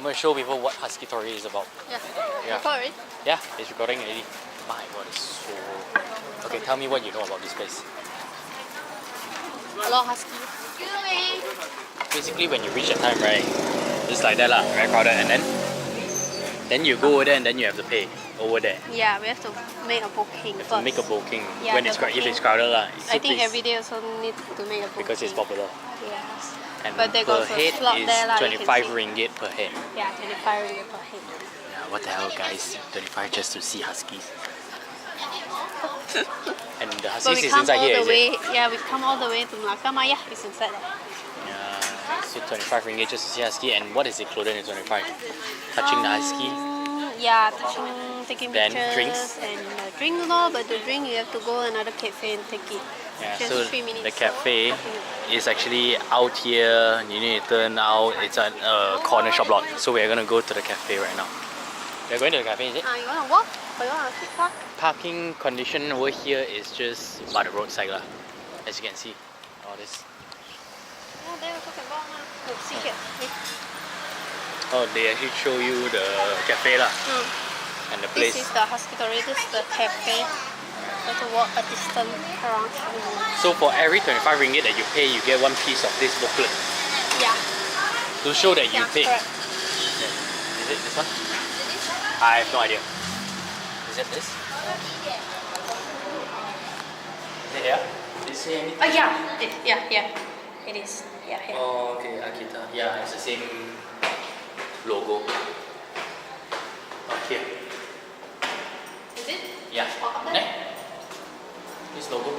gonna show people what Huskitory is about. Yeah. Recording? Yeah, it's recording already. My god, it's so... Okay, tell me what you know about this place. A lot of huskies. Basically, when you reach that time, right, it's like that lah, very crowded, and then you go over there and then you have to pay over there. Yeah, we have to make a booking You have first. to make a booking Yeah, when if it's crowded lah. I think every day also need to make a booking. Because it's popular. Yes. And but they per got head slot is there, 25 ringgit per head. Yeah, 25 ringgit per head. Yeah, what the hell guys, 25 just to see huskies. And the huskies is inside here, is it? Yeah, we come all the way to Malacca. Yeah, it's inside there. Yeah, so 25 ringgit just to see husky. And what is included in 25? Touching the husky? Yeah, taking then pictures. Drinks? And drink no, but the drink you have to go another cafe and take it. Yeah, just so 3 minutes. the cafe is actually out here. You need to turn out. It's a corner shop lot. So we're gonna go to the cafe right now. We're going to the cafe, is it? You wanna walk or you wanna sit park? Parking condition over here is just by the roadside lah. As you can see, all this. Oh, there also can walk now. Look, see here. Oh, they actually show you the cafe lah. And the place. This is the Huskitory. This is the cafe. You have to walk a distance around 3 minutes. So for every 25 ringgit that you pay, you get one piece of this booklet. Yeah. To show that you paid. Correct. Is it this one? I have no idea. Is it this? Is it here? Did it say anything? Yeah. It is. Yeah, here. Oh, okay, Akita. Yeah, it's the same logo. Oh, here. Is it? Yeah. Oh, There. This logo.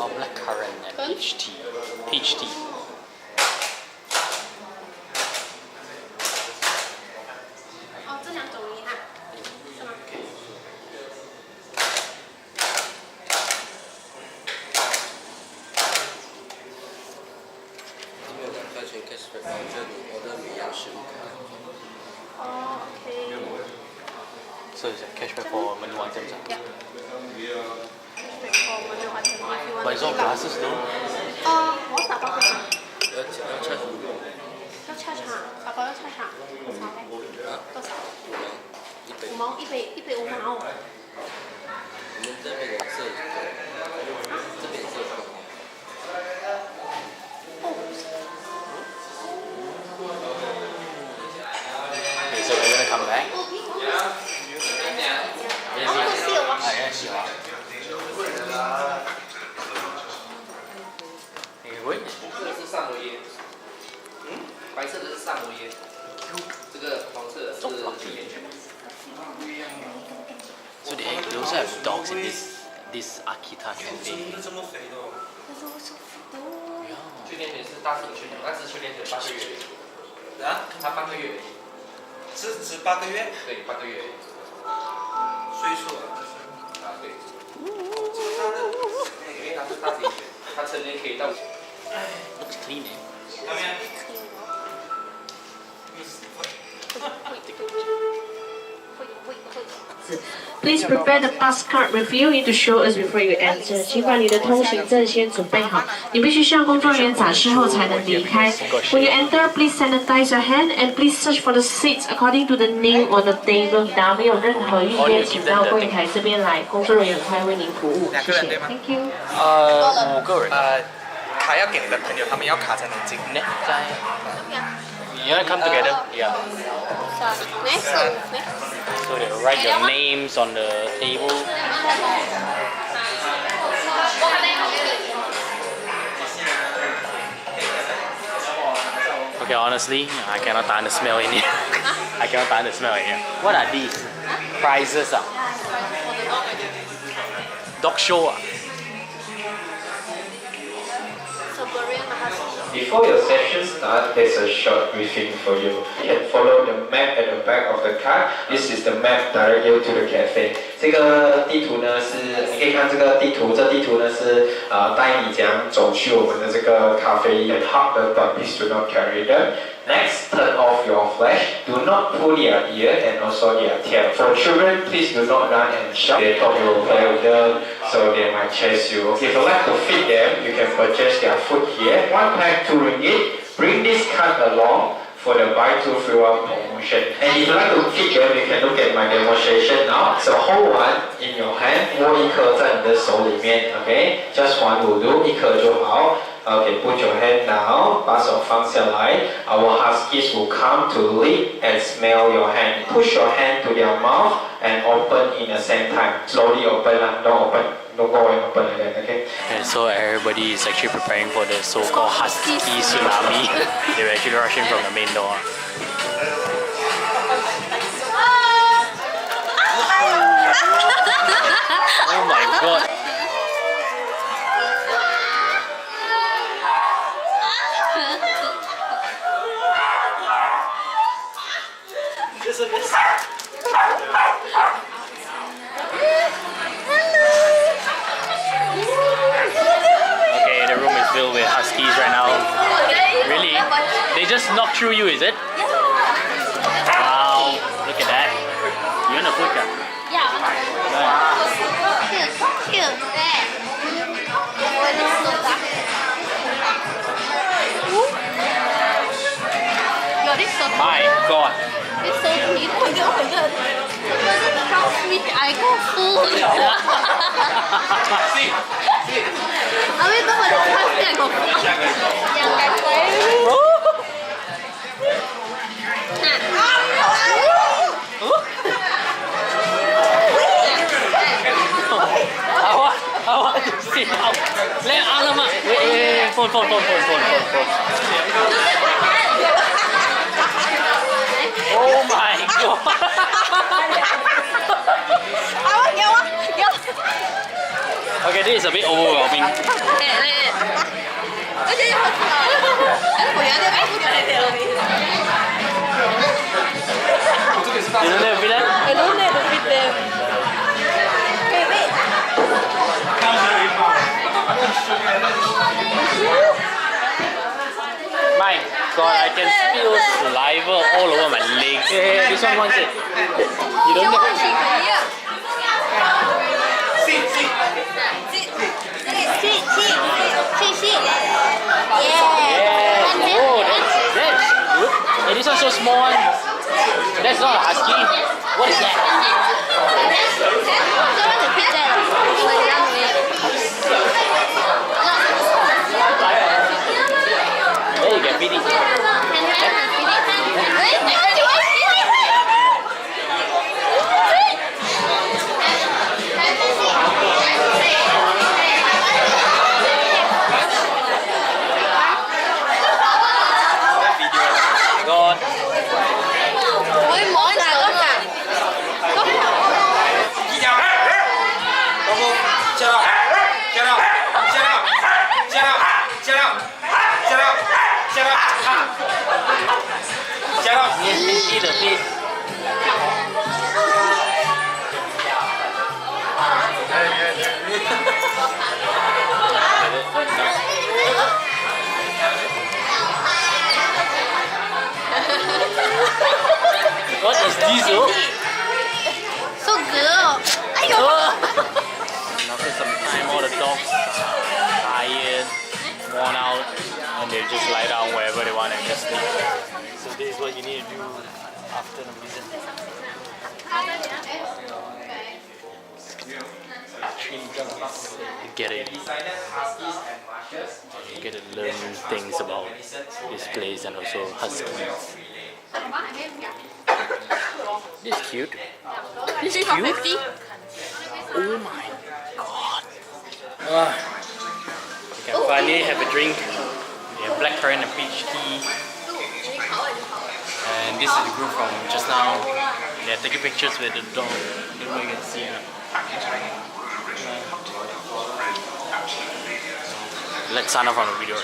Oh, blackcurrant and peach tea. Peach tea. Oh, okay. So it's a cashback for menu items. Yeah. Cashback for menu items if you want But it's all glasses though. 我打包多少？要charge 要 charge 哈？打包要 charge 哈？多少嘞？多少？5毛，一杯5毛。我们这边的是，这边是。Okay, so we're gonna come back. Yeah. Wait. 这个是萨摩耶，白色的是萨摩耶，这个黄色的是巨眼犬。 So they also have dogs in this Akita cafe. 训练犬是大型犬，但是训练犬8个月。啊？它8个月。是8个月？对，8个月。岁数啊，对。因为它是大型犬，它成年可以到。 Looks clean, eh? Please prepare the pass card with you. Need to show us before you enter. 请把你的通行证先准备好，你必须向工作人员展示后才能离开。When you enter, please sanitize your hand and please search for the seats according to the name on the table. 答没有任何预约，请到柜台这边来，工作人员会为您服务。谢谢。Thank you. 5个人。卡要给你的朋友，他们要卡才能进。You wanna come together? Yeah. Next. So they write your names on the table. Okay, honestly, I cannot tahan the smell in here. I cannot tahan the smell in here. What are these? Prizes? Dog show? Before your session starts, there's a short briefing for you. You can follow the map at the back of the card. This is the map directing you to the cafe. 这个地图呢是，你可以看这个地图，这地图呢是带你怎样走去我们的这个咖啡and hub, but please do not carry them. Next, turn off your flash. Do not pull their ear and also their tail. For children, please do not run and shout. They thought you will play with them, so they might chase you. If you like to feed them, you can purchase their food here. One pack, 2 ringgit. Bring this card along for the buy 2 free 1 promotion. And if you like to feed them, you can look at my demonstration now. So hold one in your hand, 握一颗在你的手里面 ，OK? Just one will do, 一颗就好。Okay, put your hand down, 把手放下来。Our huskies will come to lick and smell your hand. Push your hand to their mouth and open in the same time. Slowly open, don't open. Don't go and open again, okay? And so everybody is actually preparing for the so-called husky tsunami. They were actually rushing from the main door. Oh my god. Okay, the room is filled with huskies right now. Really? They just knocked through you, is it? Wow, look at that. You want a food cup? My god. It's so sweet. How sweet I go food. Abi tu macam pasti aku. Yang kata. Awak sit out. Alamak. Wait. Phone. Oh my god. Okay, this is a bit overwhelming. You don't have to be there? I don't have to feed them. Okay, wait. My god, I can feel saliva all over my legs. Hey, this one wants it. You don't have Yes. Oh, that's good. Hey, this one's so small one. That's not a husky. What is that? There you can feed it. God. Yes, eat a bit. What is this? So good. And after some time, all the dogs are tired, worn out, and they just lie down wherever they want and just sleep. So this is what you need to do after the visit. You get to learn things about this place and also huskies. This is cute. This is cute. Oh my god. You can finally have a drink. We have blackcurrant and peach tea. And this is the group from just now. They're taking pictures with the dog. I don't know if you can see it. Let's sign off on the video.